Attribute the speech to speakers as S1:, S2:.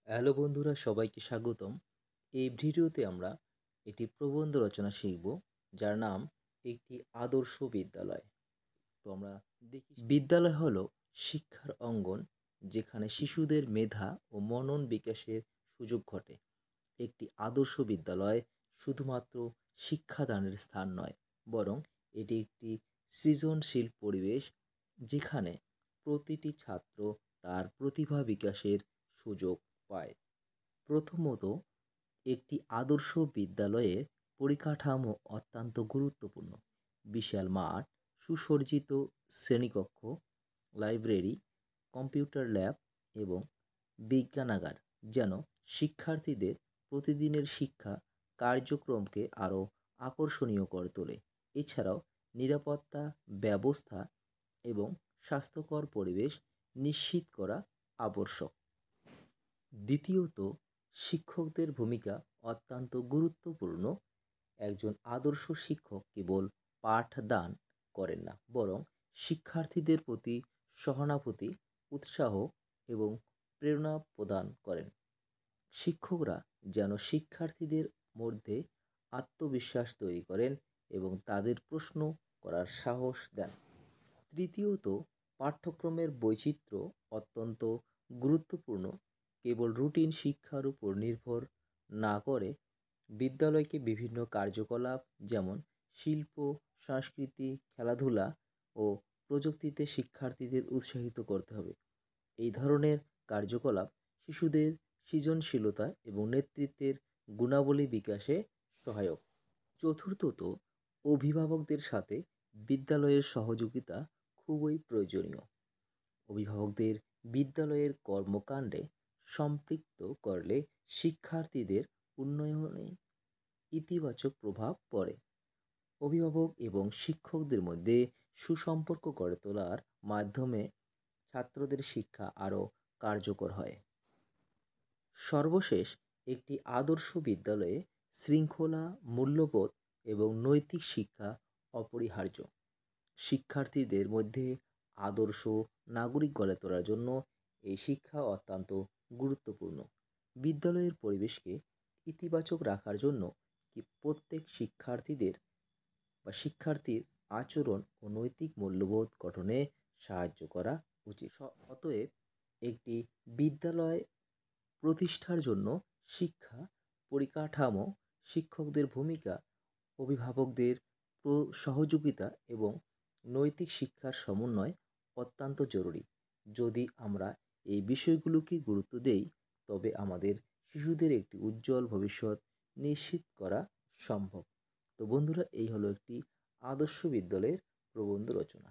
S1: Hello বন্ধুরা, সবাইকে স্বাগতম। এই ভিডিওতে আমরা একটি প্রবন্ধ রচনা শিখব, যার নাম একটি আদর্শ বিদ্যালয়। তো আমরা দেখি, বিদ্যালয় হলো শিক্ষার অঙ্গন, যেখানে শিশুদের মেধা ও মনন বিকাশের সুযোগ ঘটে। একটি আদর্শ বিদ্যালয় শুধুমাত্র শিক্ষাদানের স্থান নয়, বরং এটি একটি সৃজনশীল পরিবেশ, যেখানে প্রতিটি ছাত্র তার প্রতিভা বিকাশের সুযোগ পায়। প্রথমত, একটি আদর্শ বিদ্যালয়ের পরিকাঠামো অত্যন্ত গুরুত্বপূর্ণ। বিশাল মাঠ, সুসজ্জিত শ্রেণীকক্ষ, লাইব্রেরি, কম্পিউটার ল্যাব এবং বিজ্ঞানাগার যেন শিক্ষার্থীদের প্রতিদিনের শিক্ষা কার্যক্রমকে আরও আকর্ষণীয় করে তোলে। এছাড়াও নিরাপত্তা ব্যবস্থা এবং স্বাস্থ্যকর পরিবেশ নিশ্চিত করা আবশ্যক। দ্বিতীয়ত, শিক্ষকদের ভূমিকা অত্যন্ত গুরুত্বপূর্ণ। একজন আদর্শ শিক্ষক কেবল পাঠদান করেন না, বরং শিক্ষার্থীদের প্রতি সহানুভূতি, উৎসাহ এবং প্রেরণা প্রদান করেন। শিক্ষকরা যেন শিক্ষার্থীদের মধ্যে আত্মবিশ্বাস তৈরি করেন এবং তাদের প্রশ্ন করার সাহস দেন। তৃতীয়ত, পাঠ্যক্রমের বৈচিত্র্য অত্যন্ত গুরুত্বপূর্ণ। কেবল রুটিন শিক্ষার উপর নির্ভর না করে বিদ্যালয়কে বিভিন্ন কার্যকলাপ, যেমন শিল্প, সংস্কৃতি, খেলাধুলা ও প্রযুক্তিতে শিক্ষার্থীদের উৎসাহিত করতে হবে। এই ধরনের কার্যকলাপ শিশুদের সৃজনশীলতা এবং নেতৃত্বের গুণাবলী বিকাশে সহায়ক। চতুর্থত, অভিভাবকদের সাথে বিদ্যালয়ের সহযোগিতা খুবই প্রয়োজনীয়। অভিভাবকদের বিদ্যালয়ের কর্মকাণ্ডে সম্পৃক্ত করলে শিক্ষার্থীদের উন্নয়নে ইতিবাচক প্রভাব পড়ে। অভিভাবক এবং শিক্ষকদের মধ্যে সুসম্পর্ক গড়ে তোলার মাধ্যমে ছাত্রদের শিক্ষা আরও কার্যকর হয়। সর্বশেষ, একটি আদর্শ বিদ্যালয়ে শৃঙ্খলা, মূল্যবোধ এবং নৈতিক শিক্ষা অপরিহার্য। শিক্ষার্থীদের মধ্যে আদর্শ নাগরিক গড়ে তোলার জন্য এই শিক্ষা অত্যন্ত গুরুত্বপূর্ণ। বিদ্যালয়ের পরিবেশকে ইতিবাচক রাখার জন্য প্রত্যেক শিক্ষার্থীর আচরণ ও নৈতিক মূল্যবোধ গঠনে সাহায্য করা উচিত। অতএব, একটি বিদ্যালয় প্রতিষ্ঠার জন্য শিক্ষা পরিকাঠামো, শিক্ষকদের ভূমিকা, অভিভাবকদের সহযোগিতা এবং নৈতিক শিক্ষার সমন্বয় অত্যন্ত জরুরি। যদি আমরা এই বিষয়গুলোকে গুরুত্ব দেই, তবে আমাদের শিশুদের একটি উজ্জ্বল ভবিষ্যৎ নিশ্চিত করা সম্ভব। তো বন্ধুরা, এই হলো একটি আদর্শ বিদ্যালয়ের প্রবন্ধ রচনা।